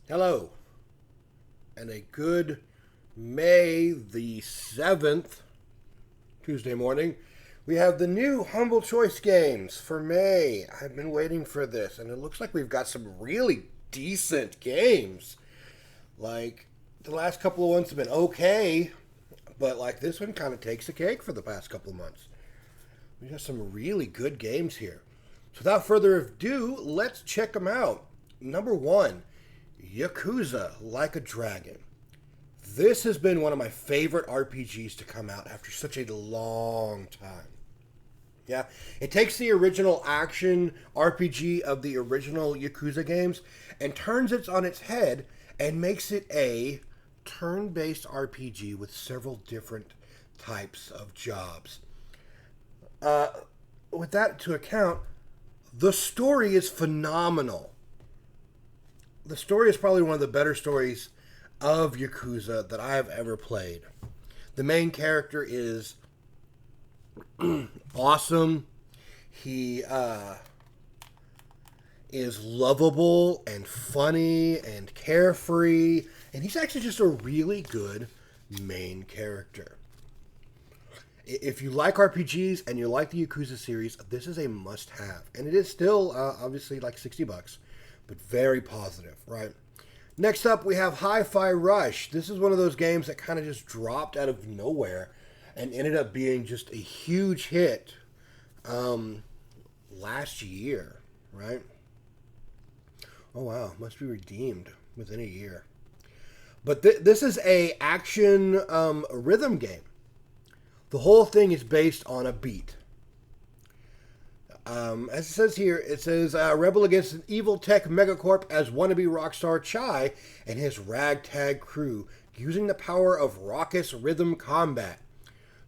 Hello, and a good May the 7th, Tuesday morning. We have the new Humble Choice games for May. I've been waiting for this, and it looks like we've got some really decent games. Like, the last couple of ones have been okay, but like this one kind of takes the cake for the past couple of months. We got some really good games here. So without further ado, let's check them out. Number one, Yakuza Like a Dragon. This has been one of my favorite RPGs to come out after such a long time. Yeah, it takes the original action RPG of the original Yakuza games and turns it on its head and makes it a turn-based RPG with several different types of jobs. With that to account, the story is phenomenal. The story is probably one of the better stories of Yakuza that I have ever played. The main character is awesome. He is lovable and funny and carefree, and he's actually just a really good main character. If you like RPGs and you like the Yakuza series, this is a must-have, and it is still obviously like $60, but very positive, right? Next up, we have Hi-Fi Rush. This is one of those games that kind of just dropped out of nowhere and ended up being just a huge hit last year, right? Oh, wow. Must be redeemed within a year. But this is a action rhythm game. The whole thing is based on a beat. As it says here, it says, rebel against an evil tech megacorp as wannabe rockstar Chai and his ragtag crew, using the power of raucous rhythm combat.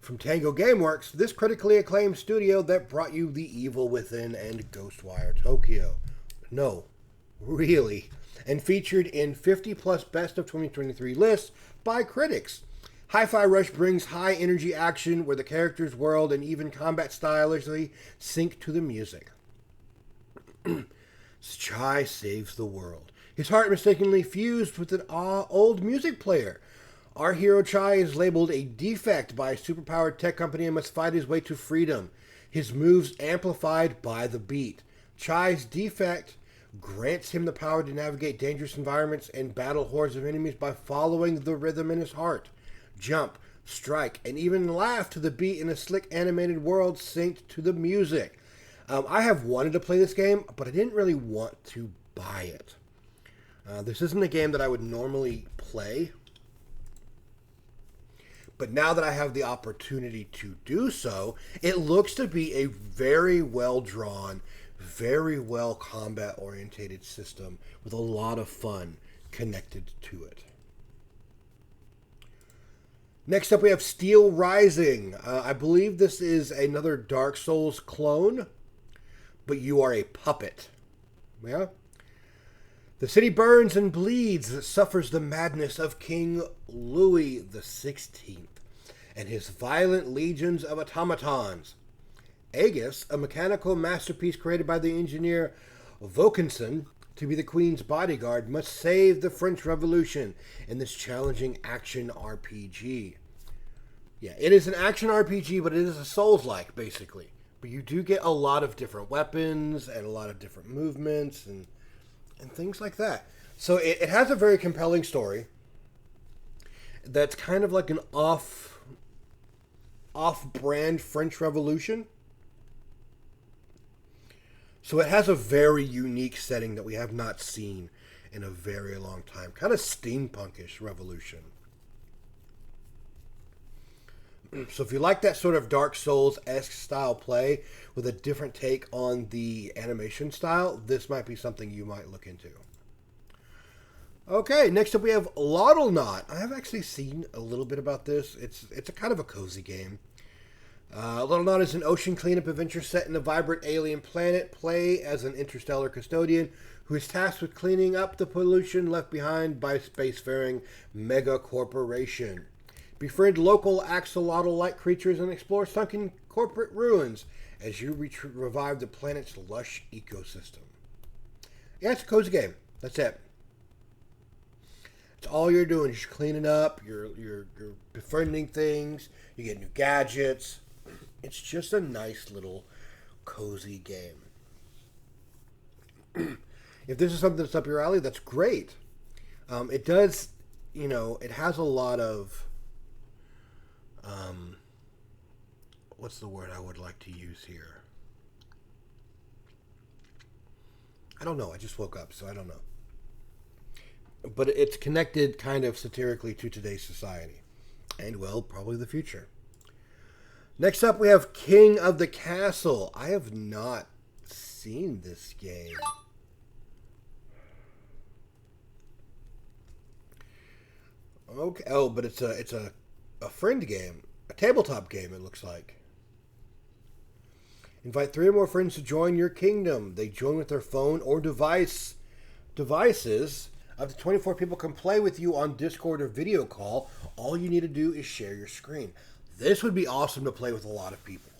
From Tango Gameworks, this critically acclaimed studio that brought you The Evil Within and Ghostwire Tokyo. No, really. And featured in 50 plus best of 2023 lists by critics. Hi-Fi Rush brings high-energy action where the character's world and even combat stylishly sync to the music. Chai saves the world. His heart mistakenly fused with an old music player. Our hero Chai is labeled a defect by a superpowered tech company and must fight his way to freedom. His moves amplified by the beat. Chai's defect grants him the power to navigate dangerous environments and battle hordes of enemies by following the rhythm in his heart. Jump, strike, and even laugh to the beat in a slick animated world synced to the music. I have wanted to play this game, but I didn't really want to buy it. This isn't a game that I would normally play. But now that I have the opportunity to do so, it looks to be a very well drawn, very well combat orientated system with a lot of fun connected to it. Next up, we have Steel Rising. I believe this is another Dark Souls clone, but you are a puppet. Yeah? The city burns and bleeds, suffers the madness of King Louis XVI and his violent legions of automatons. Aegis, a mechanical masterpiece created by the engineer Vaucanson to be the Queen's bodyguard, must save the French Revolution in this challenging action RPG. Yeah, it is an action RPG, but it is a Souls-like, basically. But you do get a lot of different weapons and a lot of different movements and things like that. So it has a very compelling story that's kind of like an off-brand French Revolution. So it has a very unique setting that we have not seen in a very long time. Kind of steampunkish revolution. So if you like that sort of Dark Souls-esque style play with a different take on the animation style, this might be something you might look into. Okay, next up we have Lottleknot. I have actually seen a little bit about this. It's a kind of a cozy game. Lottleknot is an ocean cleanup adventure set in a vibrant alien planet. Play as an interstellar custodian who is tasked with cleaning up the pollution left behind by spacefaring mega corporation. Befriend local axolotl-like creatures and explore sunken corporate ruins as you revive the planet's lush ecosystem. Yeah, it's a cozy game. That's it. It's all you're doing. You're cleaning up. You're befriending things. You get new gadgets. It's just a nice little cozy game. If this is something that's up your alley, that's great. It does, it has a lot of, what's the word I would like to use here? I don't know. I just woke up, so I don't know. But it's connected kind of satirically to today's society. And, well, probably the future. Next up, we have King of the Castle. I have not seen this game. Okay. Oh, but it's a friend game. A tabletop game, it looks like. Invite 3 or more friends to join your kingdom. They join with their phone or devices. Up to 24 people can play with you on Discord or video call. All you need to do is share your screen. This would be awesome to play with a lot of people,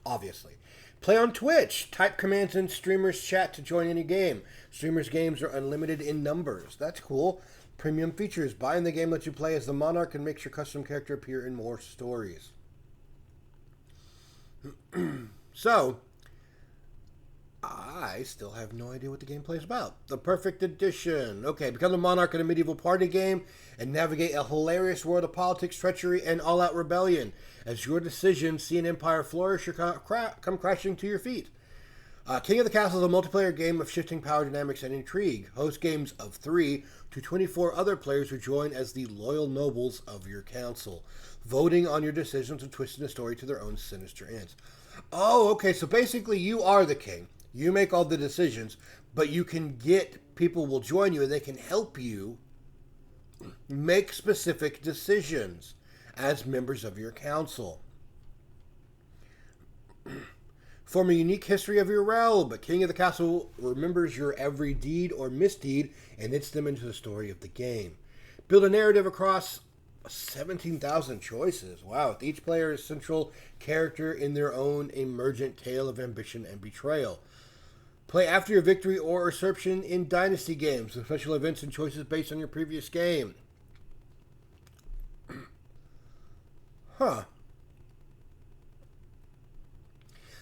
obviously. Play on Twitch. Type commands in streamers chat to join any game. Streamers' games are unlimited in numbers. That's cool. Premium features. Buying the game lets you play as the monarch and makes your custom character appear in more stories. So, I still have no idea what the gameplay is about. The Perfect Edition. Okay, become the monarch in a medieval party game and navigate a hilarious world of politics, treachery, and all-out rebellion. As your decisions see an empire flourish or come crashing to your feet. King of the Castle is a multiplayer game of shifting power dynamics and intrigue. Host games of 3 to 24 other players who join as the loyal nobles of your council, voting on your decisions and twisting the story to their own sinister ends. Oh, okay, so basically you are the king. You make all the decisions, but you can get people will join you and they can help you make specific decisions as members of your council. Form a unique history of your realm, but King of the Castle remembers your every deed or misdeed and knits them into the story of the game. Build a narrative across 17,000 choices. Wow, with each player's central character in their own emergent tale of ambition and betrayal. Play after your victory or usurpation in Dynasty games with special events and choices based on your previous game. Huh.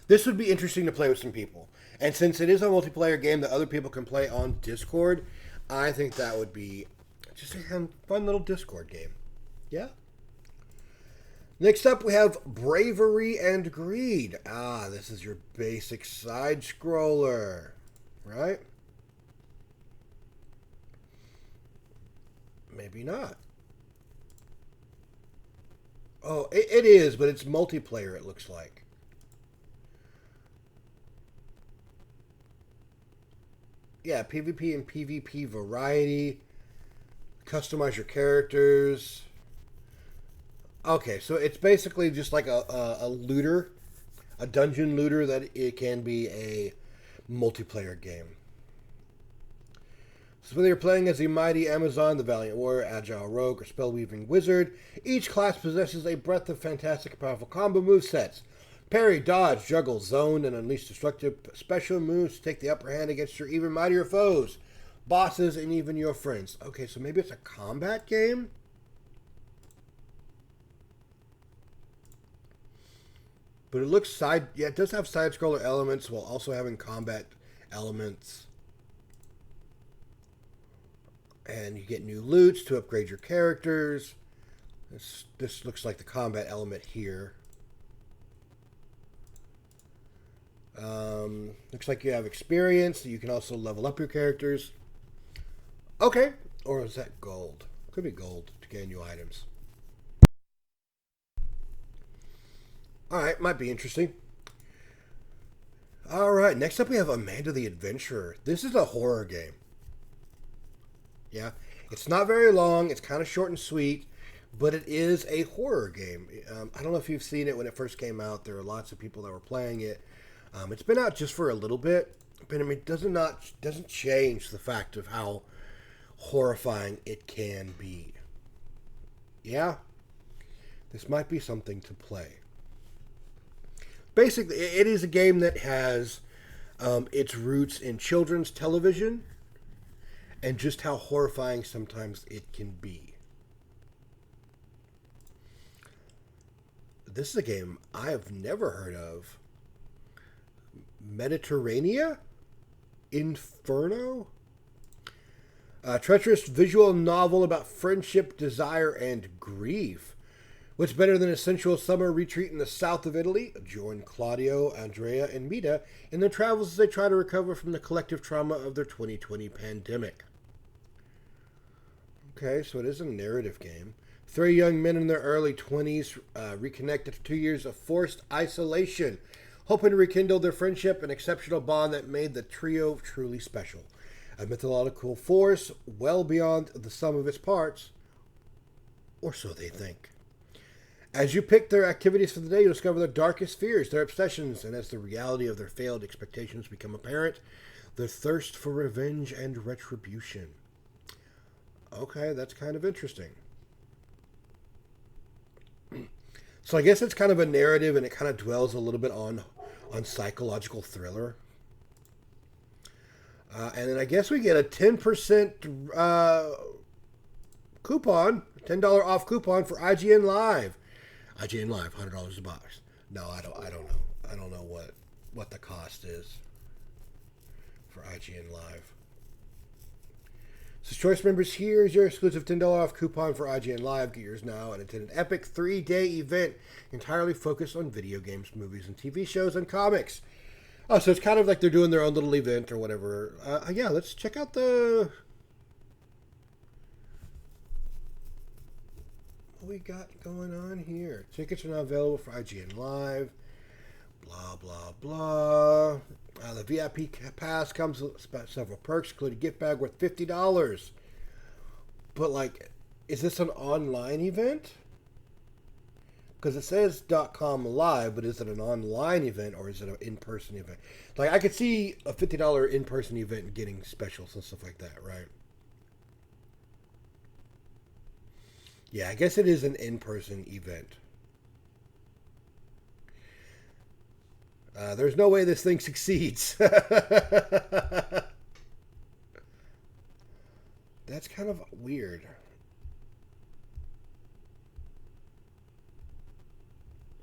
This would be interesting to play with some people. And since it is a multiplayer game that other people can play on Discord, I think that would be just a fun little Discord game. Yeah. Next up, we have Bravery and Greed. This is your basic side scroller, right? Maybe not. Oh, it is, but it's multiplayer, it looks like. Yeah, PvP and PvP variety. Customize your characters. Okay, so it's basically just like a looter, a dungeon looter that it can be a multiplayer game. So whether you're playing as the mighty Amazon, the valiant warrior, agile rogue, or spell-weaving wizard, each class possesses a breadth of fantastic and powerful combo movesets. Parry, dodge, juggle, zone, and unleash destructive special moves to take the upper hand against your even mightier foes, bosses, and even your friends. Okay, so maybe it's a combat game? But it looks it does have side-scroller elements while also having combat elements. And you get new loots to upgrade your characters. This looks like the combat element here. Looks like you have experience. You can also level up your characters. Okay. Or is that gold? Could be gold to gain new items. Alright, might be interesting. Alright, next up we have Amanda the Adventurer. This is a horror game. Yeah, it's not very long. It's kind of short and sweet, but it is a horror game. I don't know if you've seen it when it first came out. There are lots of people that were playing it. It's been out just for a little bit, but I mean, it doesn't change the fact of how horrifying it can be. Yeah, this might be something to play. Basically, it is a game that has its roots in children's television, and just how horrifying sometimes it can be. This is a game I have never heard of. Mediterranean? Inferno? A treacherous visual novel about friendship, desire, and grief. What's better than a sensual summer retreat in the south of Italy? Join Claudio, Andrea, and Mita in their travels as they try to recover from the collective trauma of their 2020 pandemic. Okay, so it is a narrative game. Three young men in their early 20s reconnect after 2 years of forced isolation, hoping to rekindle their friendship, an exceptional bond that made the trio truly special. A mythological force well beyond the sum of its parts, or so they think. As you pick their activities for the day, you discover their darkest fears, their obsessions, and as the reality of their failed expectations become apparent, their thirst for revenge and retribution. Okay, that's kind of interesting. So I guess it's kind of a narrative, and it kind of dwells a little bit on psychological thriller. And then I guess we get a 10% coupon, $10 off coupon for IGN Live. IGN Live, $100 a box. No, I don't know. I don't know what the cost is for IGN Live. So Choice members, here's your exclusive $10 off coupon for IGN Live. Get yours now and attend an epic 3-day event entirely focused on video games, movies, and TV shows and comics. Oh, so it's kind of like they're doing their own little event or whatever. Yeah, let's check out what we got going on here. Tickets are now available for IGN Live. Blah, blah, blah. The VIP pass comes with several perks, including a gift bag worth $50. But, like, is this an online event? Because it says .com live, but is it an online event or is it an in-person event? Like, I could see a $50 in-person event getting specials and stuff like that, right? Yeah, I guess it is an in-person event. There's no way this thing succeeds. That's kind of weird.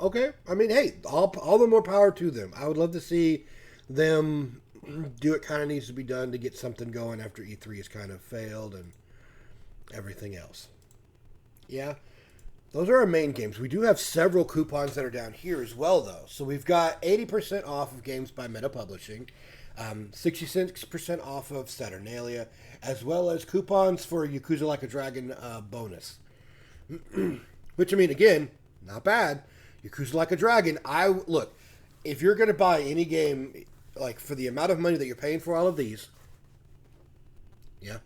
Okay, I mean, hey, all the more power to them. I would love to see them do what kind of needs to be done to get something going after E3 has kind of failed and everything else. Yeah, those are our main games. We do have several coupons that are down here as well, though. So we've got 80% off of games by Meta Publishing, 66% off of Saturnalia, as well as coupons for Yakuza Like a Dragon bonus. Which, I mean, again, not bad. Yakuza Like a Dragon. Look, if you're going to buy any game, like, for the amount of money that you're paying for all of these, yeah,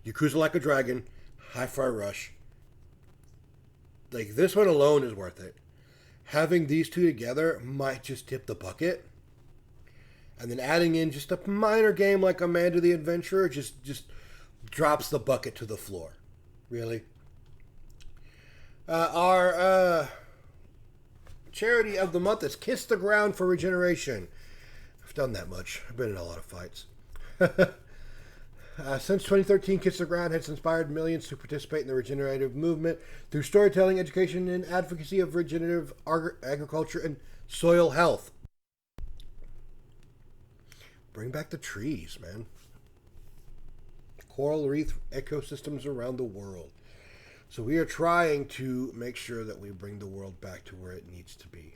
Yakuza Like a Dragon, Hi-Fi Rush, like, this one alone is worth it. Having these two together might just tip the bucket. And then adding in just a minor game like Amanda the Adventurer just drops the bucket to the floor. Really? Our charity of the month is Kiss the Ground for Regeneration. I've done that much. I've been in a lot of fights. Since 2013, Kiss the Ground has inspired millions to participate in the regenerative movement through storytelling, education, and advocacy of regenerative agriculture and soil health. Bring back the trees, man. Coral reef ecosystems around the world. So we are trying to make sure that we bring the world back to where it needs to be.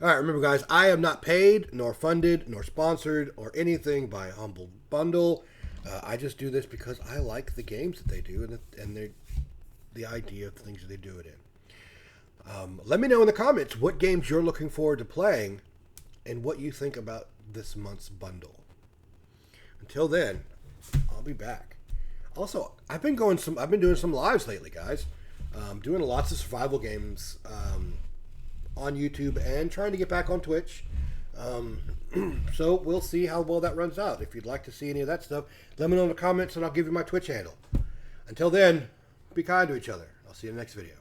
All right, remember, guys, I am not paid, nor funded, nor sponsored, or anything by Humble Bundle. I just do this because I like the games that they do and the idea of the things that they do it in. Let me know in the comments what games you're looking forward to playing and what you think about this month's bundle. Until then, I'll be back. Also, I've been doing some lives lately, guys. Doing lots of survival games on YouTube and trying to get back on Twitch. So we'll see how well that runs out. If you'd like to see any of that stuff, let me know in the comments and I'll give you my Twitch handle. Until then, be kind to each other. I'll see you in the next video.